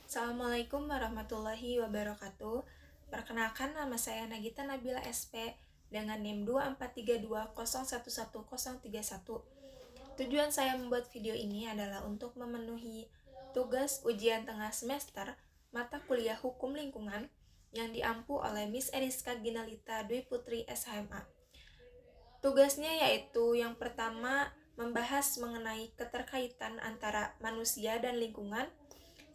Assalamualaikum warahmatullahi wabarakatuh. Perkenalkan, nama saya Nagita Nabila SP dengan NIM 2432011031. Tujuan saya membuat video ini adalah untuk memenuhi tugas ujian tengah semester mata kuliah Hukum Lingkungan yang diampu oleh Miss Eriska Ginalita Dwi Putri SHMA. Tugasnya yaitu yang pertama membahas mengenai keterkaitan antara manusia dan lingkungan.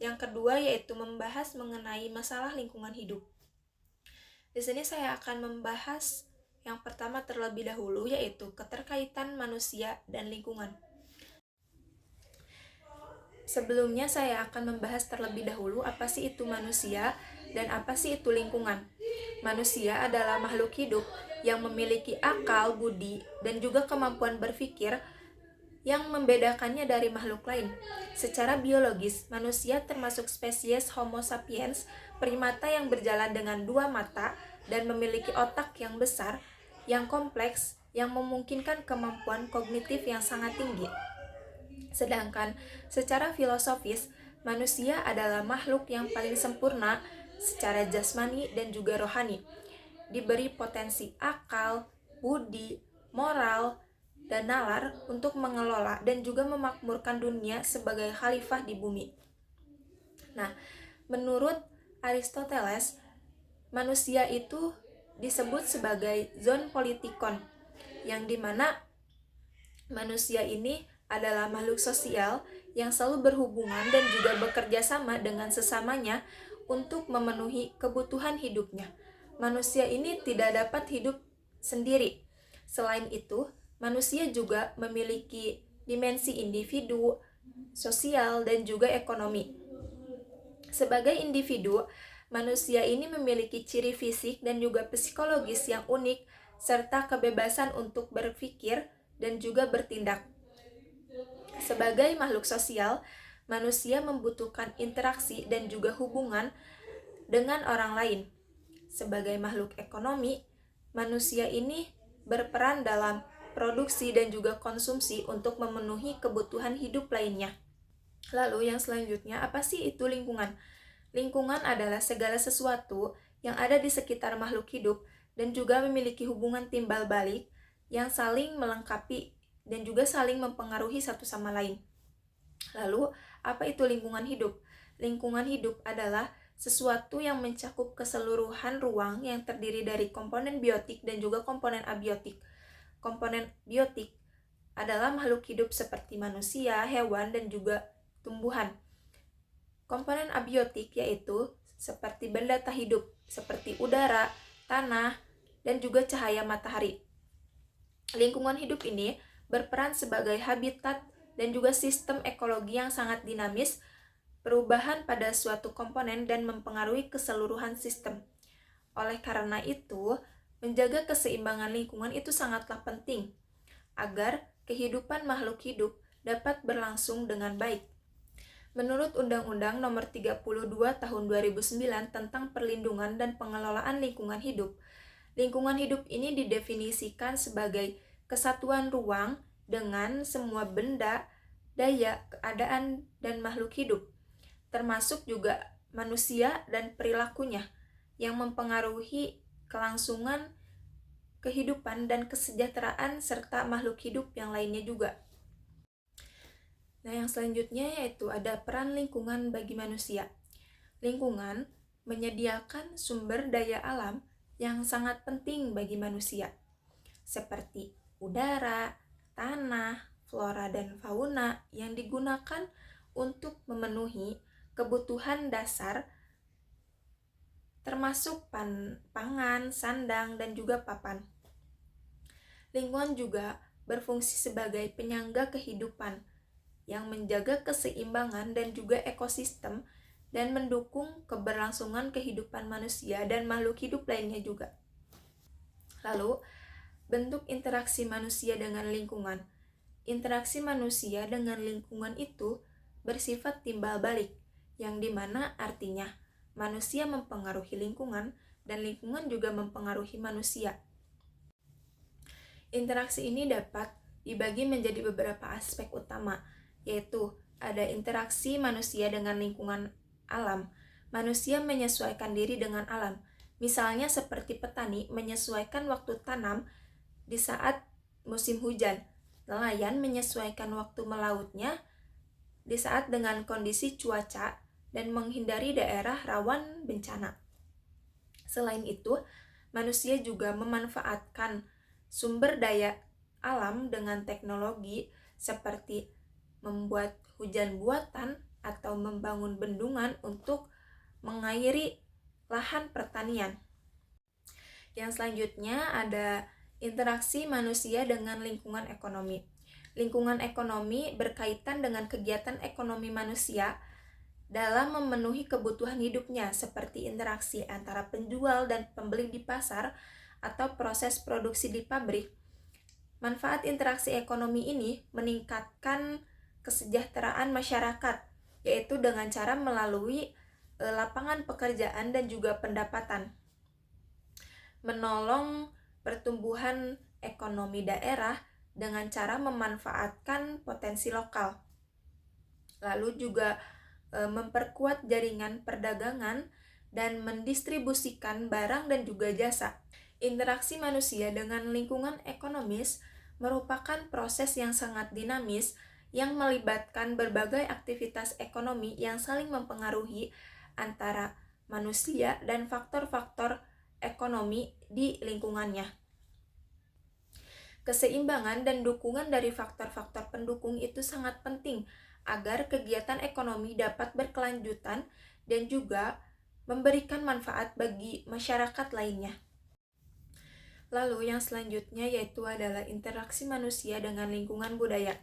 Yang kedua yaitu membahas mengenai masalah lingkungan hidup. Di sini saya akan membahas yang pertama terlebih dahulu yaitu keterkaitan manusia dan lingkungan. Sebelumnya saya akan membahas terlebih dahulu apa sih itu manusia dan apa sih itu lingkungan. Manusia adalah makhluk hidup yang memiliki akal, budi, dan juga kemampuan berpikir yang membedakannya dari makhluk lain. Secara biologis, manusia termasuk spesies Homo sapiens, primata yang berjalan dengan dua mata dan memiliki otak yang besar, yang kompleks, yang memungkinkan kemampuan kognitif yang sangat tinggi. Sedangkan secara filosofis, manusia adalah makhluk yang paling sempurna secara jasmani dan juga rohani, diberi potensi akal, budi, moral, dan nalar untuk mengelola dan juga memakmurkan dunia sebagai khalifah di bumi. Nah, menurut Aristoteles, manusia itu disebut sebagai zoon politikon, yang dimana manusia ini adalah makhluk sosial yang selalu berhubungan dan juga bekerja sama dengan sesamanya untuk memenuhi kebutuhan hidupnya. Manusia ini tidak dapat hidup sendiri. Selain itu, manusia juga memiliki dimensi individu, sosial, dan juga ekonomi. Sebagai individu, manusia ini memiliki ciri fisik dan juga psikologis yang unik, serta kebebasan untuk berpikir dan juga bertindak. Sebagai makhluk sosial, manusia membutuhkan interaksi dan juga hubungan dengan orang lain. Sebagai makhluk ekonomi, manusia ini berperan dalam produksi dan juga konsumsi untuk memenuhi kebutuhan hidup lainnya. Lalu yang selanjutnya, apa sih itu lingkungan? Lingkungan adalah segala sesuatu yang ada di sekitar makhluk hidup dan juga memiliki hubungan timbal balik yang saling melengkapi dan juga saling mempengaruhi satu sama lain. Lalu, apa itu lingkungan hidup? Lingkungan hidup adalah sesuatu yang mencakup keseluruhan ruang yang terdiri dari komponen biotik dan juga komponen abiotik. Komponen biotik adalah makhluk hidup seperti manusia, hewan, dan juga tumbuhan. Komponen abiotik yaitu seperti benda tak hidup, seperti udara, tanah, dan juga cahaya matahari. Lingkungan hidup ini berperan sebagai habitat dan juga sistem ekologi yang sangat dinamis, perubahan pada suatu komponen dan mempengaruhi keseluruhan sistem. Oleh karena itu, menjaga keseimbangan lingkungan itu sangatlah penting agar kehidupan makhluk hidup dapat berlangsung dengan baik. Menurut Undang-Undang Nomor 32 Tahun 2009 tentang Perlindungan dan Pengelolaan Lingkungan Hidup, lingkungan hidup ini didefinisikan sebagai kesatuan ruang dengan semua benda, daya, keadaan, dan makhluk hidup, termasuk juga manusia dan perilakunya, yang mempengaruhi kelangsungan kehidupan dan kesejahteraan serta makhluk hidup yang lainnya juga. Nah, yang selanjutnya yaitu ada peran lingkungan bagi manusia. Lingkungan menyediakan sumber daya alam yang sangat penting bagi manusia, seperti udara, tanah, flora, dan fauna yang digunakan untuk memenuhi kebutuhan dasar termasuk pangan, sandang, dan juga papan. Lingkungan juga berfungsi sebagai penyangga kehidupan yang menjaga keseimbangan dan juga ekosistem dan mendukung keberlangsungan kehidupan manusia dan makhluk hidup lainnya juga. Lalu, bentuk interaksi manusia dengan lingkungan. Interaksi manusia dengan lingkungan itu bersifat timbal balik, yang dimana artinya manusia mempengaruhi lingkungan dan lingkungan juga mempengaruhi manusia. Interaksi ini dapat dibagi menjadi beberapa aspek utama, yaitu ada interaksi manusia dengan lingkungan alam, manusia menyesuaikan diri dengan alam. Misalnya seperti petani menyesuaikan waktu tanam di saat musim hujan, nelayan menyesuaikan waktu melautnya di saat dengan kondisi cuaca dan menghindari daerah rawan bencana. Selain itu, manusia juga memanfaatkan sumber daya alam dengan teknologi seperti membuat hujan buatan atau membangun bendungan untuk mengairi lahan pertanian. Yang selanjutnya ada interaksi manusia dengan lingkungan ekonomi. Lingkungan ekonomi berkaitan dengan kegiatan ekonomi manusia dalam memenuhi kebutuhan hidupnya seperti interaksi antara penjual dan pembeli di pasar atau proses produksi di pabrik. Manfaat interaksi ekonomi ini meningkatkan kesejahteraan masyarakat, yaitu dengan cara melalui lapangan pekerjaan dan juga pendapatan, menolong pertumbuhan ekonomi daerah dengan cara memanfaatkan potensi lokal, lalu juga memperkuat jaringan perdagangan dan mendistribusikan barang dan juga jasa. Interaksi manusia dengan lingkungan ekonomis merupakan proses yang sangat dinamis yang melibatkan berbagai aktivitas ekonomi yang saling mempengaruhi antara manusia dan faktor-faktor ekonomi di lingkungannya. Keseimbangan dan dukungan dari faktor-faktor pendukung itu sangat penting agar kegiatan ekonomi dapat berkelanjutan dan juga memberikan manfaat bagi masyarakat lainnya. Lalu yang selanjutnya yaitu adalah interaksi manusia dengan lingkungan budaya.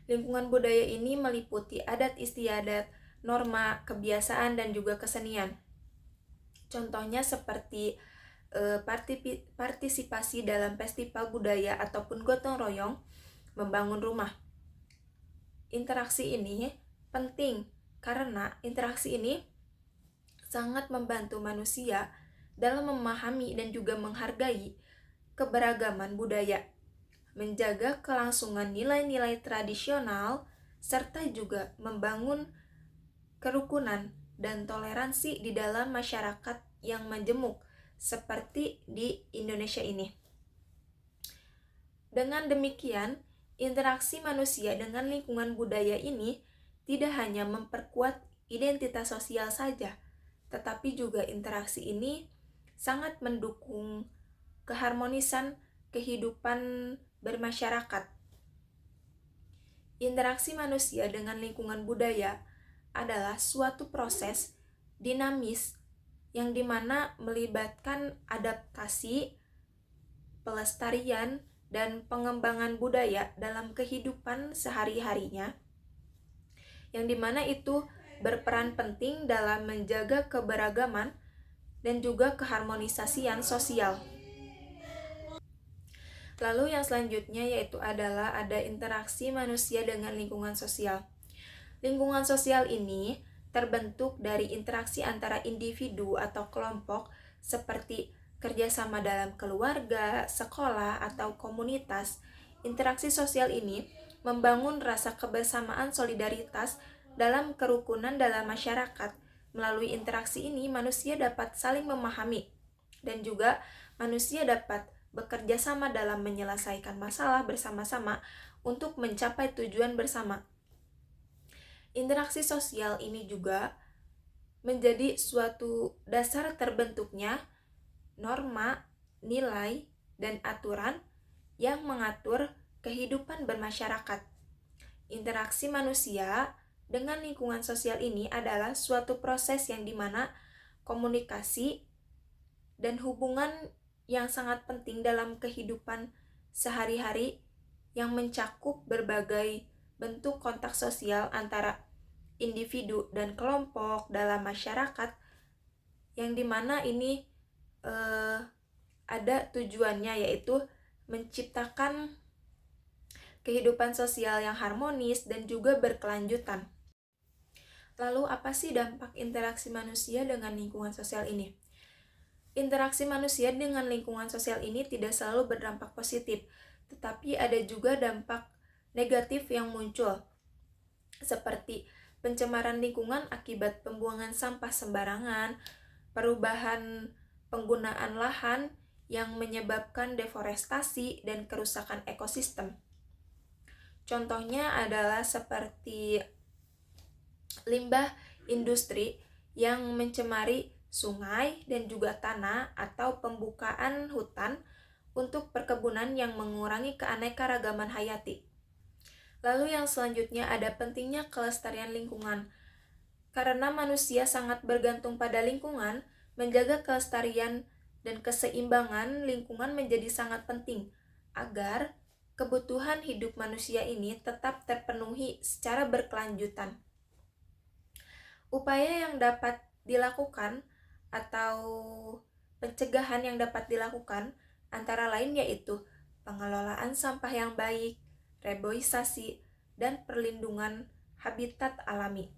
Lingkungan budaya ini meliputi adat istiadat, norma, kebiasaan, dan juga kesenian. Contohnya seperti partisipasi dalam festival budaya ataupun gotong royong, membangun rumah. Interaksi ini penting karena interaksi ini sangat membantu manusia dalam memahami dan juga menghargai keberagaman budaya, menjaga kelangsungan nilai-nilai tradisional, serta juga membangun kerukunan dan toleransi di dalam masyarakat yang majemuk seperti di Indonesia ini. Dengan demikian, interaksi manusia dengan lingkungan budaya ini tidak hanya memperkuat identitas sosial saja, tetapi juga interaksi ini sangat mendukung keharmonisan kehidupan bermasyarakat. Interaksi manusia dengan lingkungan budaya adalah suatu proses dinamis yang dimana melibatkan adaptasi, pelestarian, dan pengembangan budaya dalam kehidupan sehari-harinya, yang dimana itu berperan penting dalam menjaga keberagaman dan juga keharmonisasian sosial. Lalu yang selanjutnya yaitu adalah ada interaksi manusia dengan lingkungan sosial. Lingkungan sosial ini terbentuk dari interaksi antara individu atau kelompok seperti kerjasama dalam keluarga, sekolah, atau komunitas. Interaksi sosial ini membangun rasa kebersamaan solidaritas dalam kerukunan dalam masyarakat. Melalui interaksi ini, manusia dapat saling memahami dan juga manusia dapat bekerja sama dalam menyelesaikan masalah bersama-sama untuk mencapai tujuan bersama. Interaksi sosial ini juga menjadi suatu dasar terbentuknya norma, nilai, dan aturan yang mengatur kehidupan bermasyarakat. Interaksi manusia dengan lingkungan sosial ini adalah suatu proses yang dimana komunikasi dan hubungan yang sangat penting dalam kehidupan sehari-hari yang mencakup berbagai bentuk kontak sosial antara individu dan kelompok dalam masyarakat, yang dimana ini ada tujuannya yaitu menciptakan kehidupan sosial yang harmonis dan juga berkelanjutan. Lalu apa sih dampak interaksi manusia dengan lingkungan sosial ini? Interaksi manusia dengan lingkungan sosial ini tidak selalu berdampak positif, tetapi ada juga dampak negatif yang muncul, seperti pencemaran lingkungan akibat pembuangan sampah sembarangan, perubahan penggunaan lahan yang menyebabkan deforestasi dan kerusakan ekosistem. Contohnya adalah seperti limbah industri yang mencemari sungai dan juga tanah, atau pembukaan hutan untuk perkebunan yang mengurangi keanekaragaman hayati. Lalu yang selanjutnya ada pentingnya kelestarian lingkungan. Karena manusia sangat bergantung pada lingkungan, menjaga kelestarian dan keseimbangan lingkungan menjadi sangat penting agar kebutuhan hidup manusia ini tetap terpenuhi secara berkelanjutan. Upaya yang dapat dilakukan atau pencegahan yang dapat dilakukan antara lain yaitu pengelolaan sampah yang baik, reboisasi, dan perlindungan habitat alami.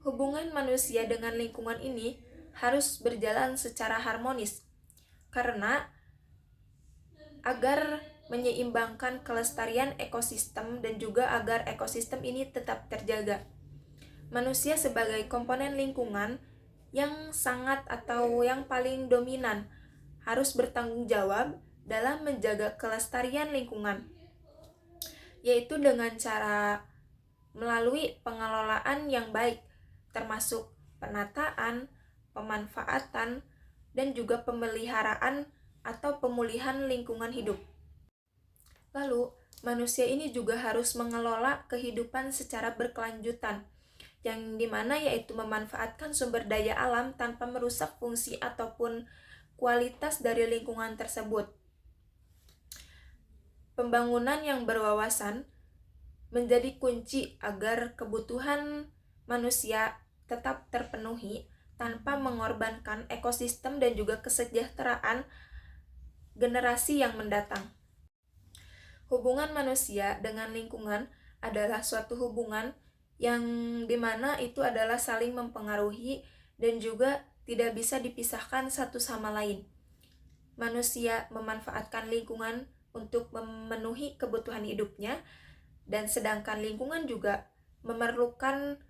Hubungan manusia dengan lingkungan ini harus berjalan secara harmonis, karena agar menyeimbangkan kelestarian ekosistem dan juga agar ekosistem ini tetap terjaga. Manusia sebagai komponen lingkungan yang sangat atau yang paling dominan harus bertanggung jawab dalam menjaga kelestarian lingkungan, yaitu dengan cara melalui pengelolaan yang baik, termasuk penataan, pemanfaatan, dan juga pemeliharaan atau pemulihan lingkungan hidup. Lalu, manusia ini juga harus mengelola kehidupan secara berkelanjutan, yang dimana yaitu memanfaatkan sumber daya alam tanpa merusak fungsi ataupun kualitas dari lingkungan tersebut. Pembangunan yang berwawasan menjadi kunci agar kebutuhan manusia tetap terpenuhi tanpa mengorbankan ekosistem dan juga kesejahteraan generasi yang mendatang. Hubungan manusia dengan lingkungan adalah suatu hubungan yang dimana itu adalah saling mempengaruhi dan juga tidak bisa dipisahkan satu sama lain. Manusia memanfaatkan lingkungan untuk memenuhi kebutuhan hidupnya, dan sedangkan lingkungan juga memerlukan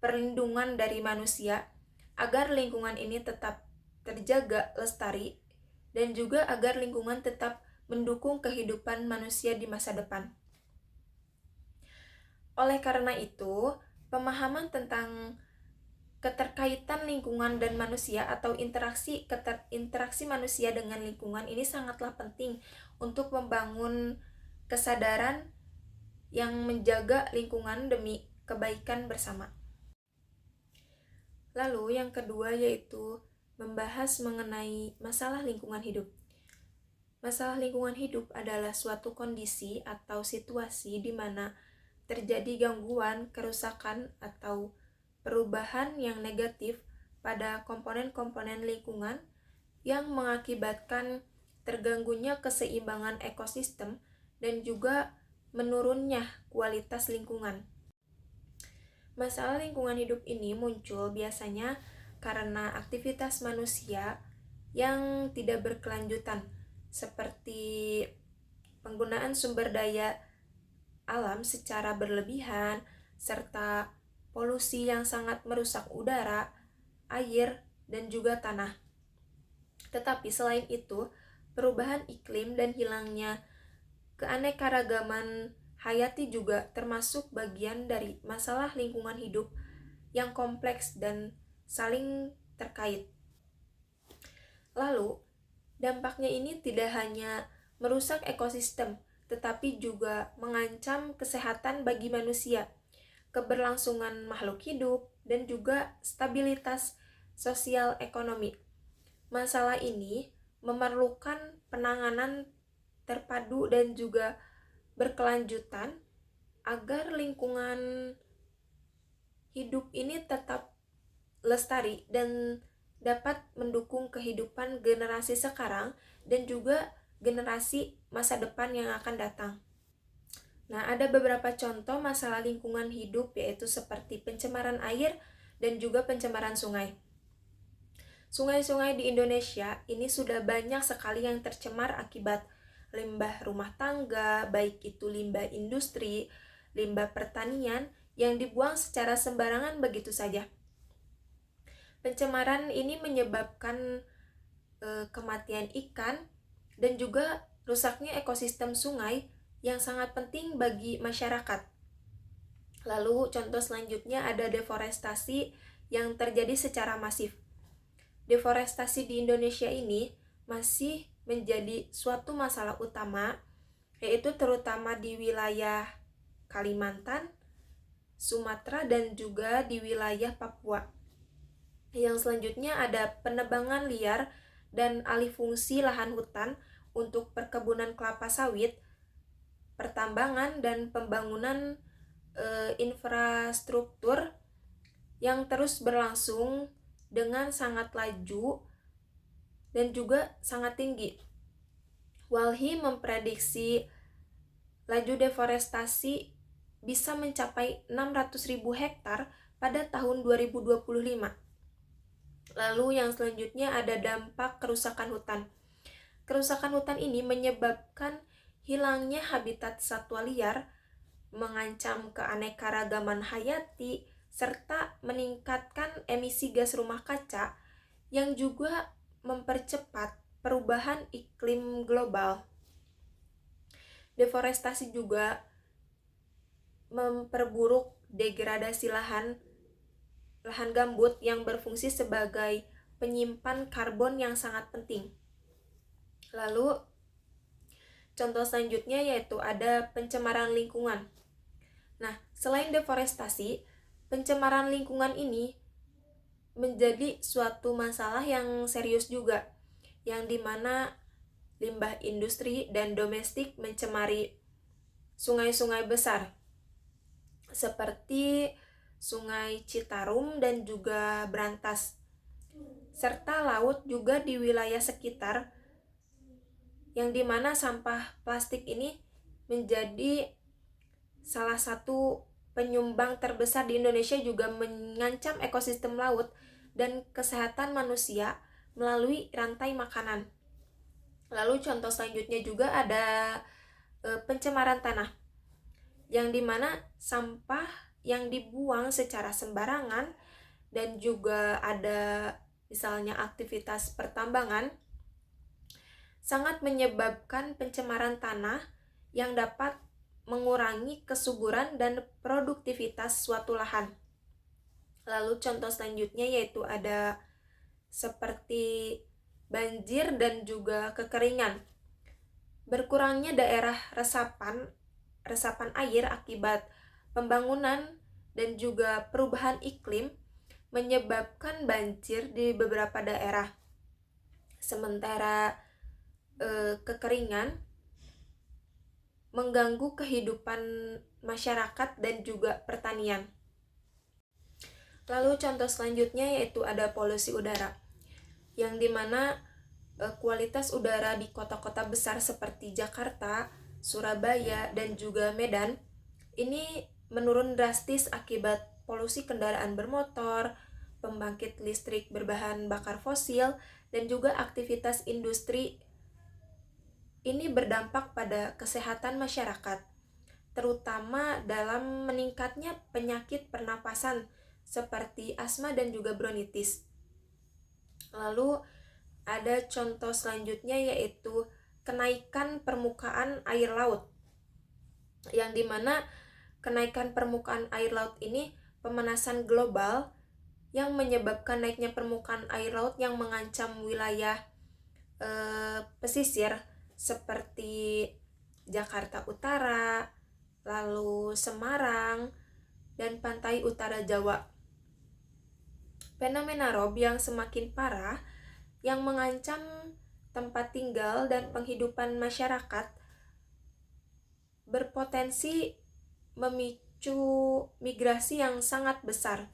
perlindungan dari manusia agar lingkungan ini tetap terjaga lestari dan juga agar lingkungan tetap mendukung kehidupan manusia di masa depan. Oleh karena itu, pemahaman tentang keterkaitan lingkungan dan manusia atau interaksi manusia dengan lingkungan ini sangatlah penting untuk membangun kesadaran yang menjaga lingkungan demi kebaikan bersama. Lalu yang kedua yaitu membahas mengenai masalah lingkungan hidup. Masalah lingkungan hidup adalah suatu kondisi atau situasi di mana terjadi gangguan, kerusakan, atau perubahan yang negatif pada komponen-komponen lingkungan yang mengakibatkan terganggunya keseimbangan ekosistem dan juga menurunnya kualitas lingkungan. Masalah lingkungan hidup ini muncul biasanya karena aktivitas manusia yang tidak berkelanjutan, seperti penggunaan sumber daya alam secara berlebihan, serta polusi yang sangat merusak udara, air, dan juga tanah. Tetapi selain itu, perubahan iklim dan hilangnya keanekaragaman hayati juga termasuk bagian dari masalah lingkungan hidup yang kompleks dan saling terkait. Lalu, dampaknya ini tidak hanya merusak ekosistem, tetapi juga mengancam kesehatan bagi manusia, keberlangsungan makhluk hidup, dan juga stabilitas sosial ekonomi. Masalah ini memerlukan penanganan terpadu dan juga berkelanjutan agar lingkungan hidup ini tetap lestari dan dapat mendukung kehidupan generasi sekarang dan juga generasi masa depan yang akan datang. Nah, ada beberapa contoh masalah lingkungan hidup yaitu seperti pencemaran air dan juga pencemaran sungai. Sungai-sungai di Indonesia ini sudah banyak sekali yang tercemar akibat limbah rumah tangga, baik itu limbah industri, limbah pertanian yang dibuang secara sembarangan begitu saja. Pencemaran ini menyebabkan kematian ikan dan juga rusaknya ekosistem sungai yang sangat penting bagi masyarakat. Lalu contoh selanjutnya ada deforestasi yang terjadi secara masif. Deforestasi di Indonesia ini masih menjadi suatu masalah utama, yaitu terutama di wilayah Kalimantan, Sumatera, dan juga di wilayah Papua. Yang selanjutnya ada penebangan liar dan alih fungsi lahan hutan untuk perkebunan kelapa sawit, pertambangan, dan pembangunan infrastruktur yang terus berlangsung dengan sangat laju dan juga sangat tinggi. Walhi memprediksi laju deforestasi bisa mencapai 600.000 hektar pada tahun 2025. Lalu yang selanjutnya ada dampak kerusakan hutan. Kerusakan hutan ini menyebabkan hilangnya habitat satwa liar, mengancam keanekaragaman hayati, serta meningkatkan emisi gas rumah kaca yang juga mempercepat perubahan iklim global. Deforestasi juga memperburuk degradasi lahan gambut yang berfungsi sebagai penyimpan karbon yang sangat penting. Lalu contoh selanjutnya yaitu ada pencemaran lingkungan. Nah, selain deforestasi, pencemaran lingkungan ini menjadi suatu masalah yang serius juga, yang dimana limbah industri dan domestik mencemari sungai-sungai besar seperti Sungai Citarum dan juga Brantas, serta laut juga di wilayah sekitar, yang dimana sampah plastik ini menjadi salah satu penyumbang terbesar di Indonesia, juga mengancam ekosistem laut dan kesehatan manusia melalui rantai makanan. Lalu contoh selanjutnya juga ada pencemaran tanah, yang dimana sampah yang dibuang secara sembarangan dan juga ada misalnya aktivitas pertambangan sangat menyebabkan pencemaran tanah yang dapat mengurangi kesuburan dan produktivitas suatu lahan. Lalu contoh selanjutnya yaitu ada seperti banjir dan juga kekeringan. Berkurangnya daerah resapan air akibat pembangunan dan juga perubahan iklim menyebabkan banjir di beberapa daerah. Sementara kekeringan mengganggu kehidupan masyarakat dan juga pertanian. Lalu contoh selanjutnya yaitu ada polusi udara, yang dimana kualitas udara di kota-kota besar seperti Jakarta, Surabaya, dan juga Medan ini menurun drastis akibat polusi kendaraan bermotor, pembangkit listrik berbahan bakar fosil, dan juga aktivitas industri. Ini berdampak pada kesehatan masyarakat, terutama dalam meningkatnya penyakit pernapasan seperti asma dan juga bronkitis. Lalu ada contoh selanjutnya yaitu kenaikan permukaan air laut, yang dimana kenaikan permukaan air laut ini pemanasan global yang menyebabkan naiknya permukaan air laut yang mengancam wilayah pesisir seperti Jakarta Utara, lalu Semarang, dan pantai utara Jawa. Fenomena rob yang semakin parah yang mengancam tempat tinggal dan penghidupan masyarakat berpotensi memicu migrasi yang sangat besar.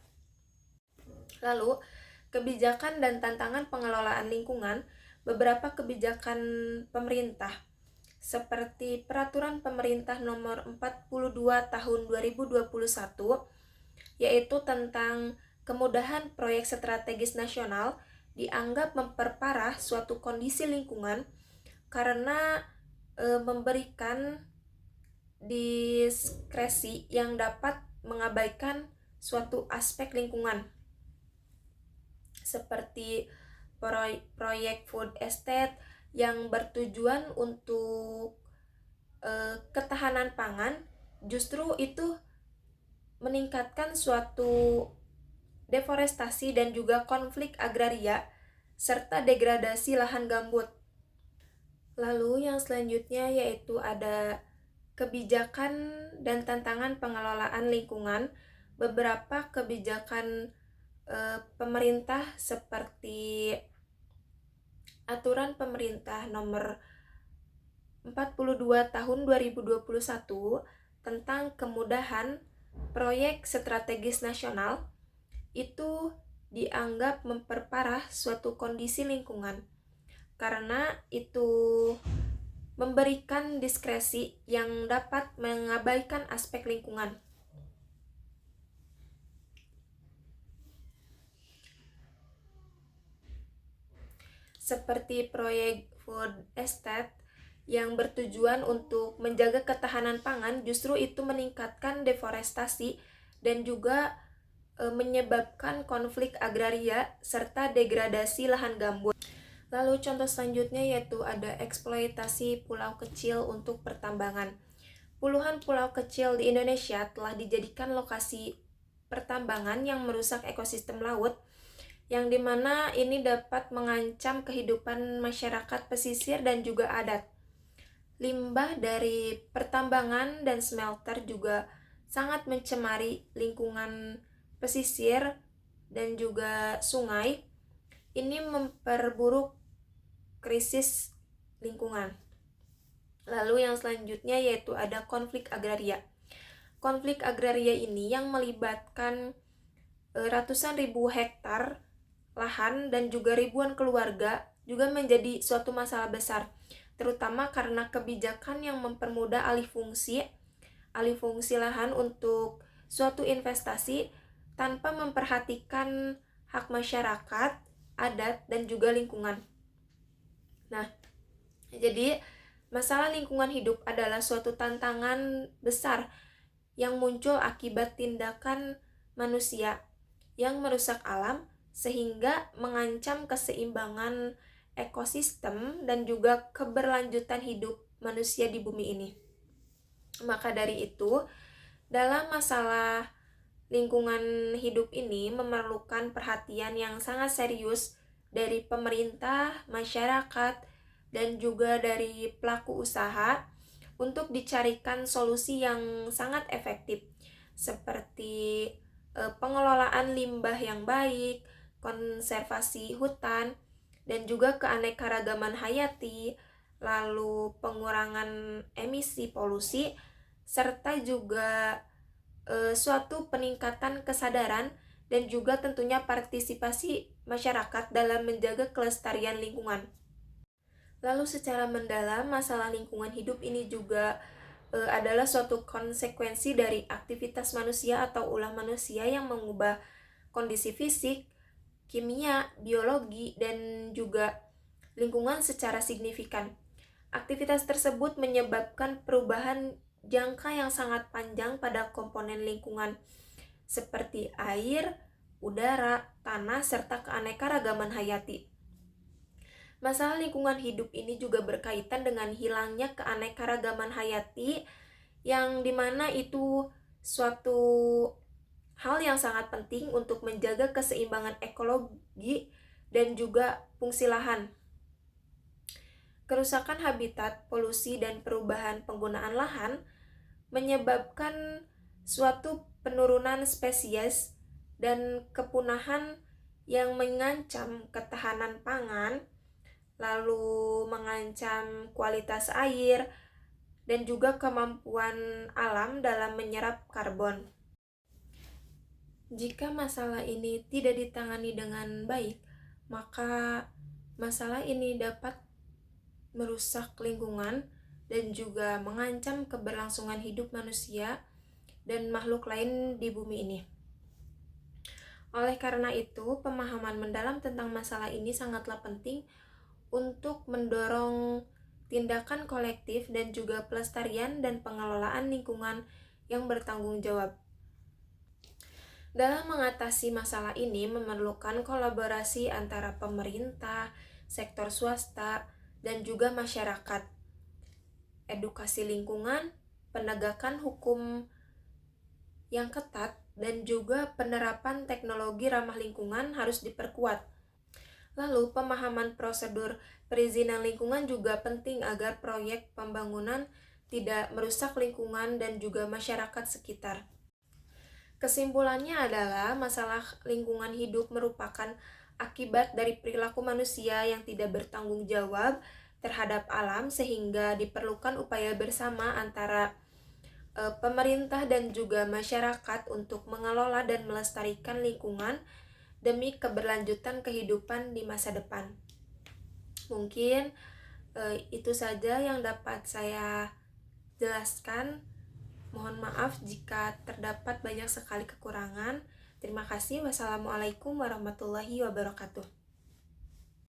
Lalu, kebijakan dan tantangan pengelolaan lingkungan. Beberapa kebijakan pemerintah seperti Peraturan Pemerintah Nomor 42 Tahun 2021 yaitu tentang kemudahan proyek strategis nasional dianggap memperparah suatu kondisi lingkungan karena memberikan diskresi yang dapat mengabaikan suatu aspek lingkungan seperti proyek food estate yang bertujuan untuk ketahanan pangan, justru itu meningkatkan suatu deforestasi dan juga konflik agraria serta degradasi lahan gambut. Lalu yang selanjutnya yaitu ada kebijakan dan tantangan pengelolaan lingkungan. Beberapa kebijakan pemerintah seperti aturan pemerintah nomor 42 tahun 2021 tentang kemudahan proyek strategis nasional itu dianggap memperparah suatu kondisi lingkungan karena itu memberikan diskresi yang dapat mengabaikan aspek lingkungan. Seperti proyek food estate yang bertujuan untuk menjaga ketahanan pangan, justru itu meningkatkan deforestasi dan juga menyebabkan konflik agraria serta degradasi lahan gambut. Lalu contoh selanjutnya yaitu ada eksploitasi pulau kecil untuk pertambangan. Puluhan pulau kecil di Indonesia telah dijadikan lokasi pertambangan yang merusak ekosistem laut, yang dimana ini dapat mengancam kehidupan masyarakat pesisir dan juga adat. Limbah dari pertambangan dan smelter juga sangat mencemari lingkungan pesisir dan juga sungai. Ini memperburuk krisis lingkungan. Lalu yang selanjutnya yaitu ada konflik agraria. Konflik agraria ini yang melibatkan ratusan ribu hektar lahan dan juga ribuan keluarga juga menjadi suatu masalah besar, terutama karena kebijakan yang mempermudah alih fungsi lahan untuk suatu investasi tanpa memperhatikan hak masyarakat, adat, dan juga lingkungan. Nah, jadi masalah lingkungan hidup adalah suatu tantangan besar yang muncul akibat tindakan manusia yang merusak alam sehingga mengancam keseimbangan ekosistem dan juga keberlanjutan hidup manusia di bumi ini. Maka dari itu, dalam masalah lingkungan hidup ini memerlukan perhatian yang sangat serius dari pemerintah, masyarakat, dan juga dari pelaku usaha untuk dicarikan solusi yang sangat efektif seperti pengelolaan limbah yang baik, konservasi hutan, dan juga keanekaragaman hayati, lalu pengurangan emisi polusi, serta juga suatu peningkatan kesadaran dan juga tentunya partisipasi masyarakat dalam menjaga kelestarian lingkungan. Lalu secara mendalam, masalah lingkungan hidup ini juga adalah suatu konsekuensi dari aktivitas manusia atau ulah manusia yang mengubah kondisi fisik, kimia, biologi, dan juga lingkungan secara signifikan. Aktivitas tersebut menyebabkan perubahan jangka yang sangat panjang pada komponen lingkungan seperti air, udara, tanah, serta keanekaragaman hayati. Masalah lingkungan hidup ini juga berkaitan dengan hilangnya keanekaragaman hayati yang dimana itu suatu hal yang sangat penting untuk menjaga keseimbangan ekologi dan juga fungsi lahan. Kerusakan habitat, polusi, dan perubahan penggunaan lahan menyebabkan suatu penurunan spesies dan kepunahan yang mengancam ketahanan pangan, lalu mengancam kualitas air, dan juga kemampuan alam dalam menyerap karbon. Jika masalah ini tidak ditangani dengan baik, maka masalah ini dapat merusak lingkungan dan juga mengancam keberlangsungan hidup manusia dan makhluk lain di bumi ini. Oleh karena itu, pemahaman mendalam tentang masalah ini sangatlah penting untuk mendorong tindakan kolektif dan juga pelestarian dan pengelolaan lingkungan yang bertanggung jawab. Dalam mengatasi masalah ini memerlukan kolaborasi antara pemerintah, sektor swasta, dan juga masyarakat. Edukasi lingkungan, penegakan hukum yang ketat, dan juga penerapan teknologi ramah lingkungan harus diperkuat. Lalu, pemahaman prosedur perizinan lingkungan juga penting agar proyek pembangunan tidak merusak lingkungan dan juga masyarakat sekitar. Kesimpulannya adalah masalah lingkungan hidup merupakan akibat dari perilaku manusia yang tidak bertanggung jawab terhadap alam, sehingga diperlukan upaya bersama antara pemerintah dan juga masyarakat untuk mengelola dan melestarikan lingkungan demi keberlanjutan kehidupan di masa depan. Mungkin itu saja yang dapat saya jelaskan. Mohon maaf jika terdapat banyak sekali kekurangan. Terima kasih. Wassalamualaikum warahmatullahi wabarakatuh.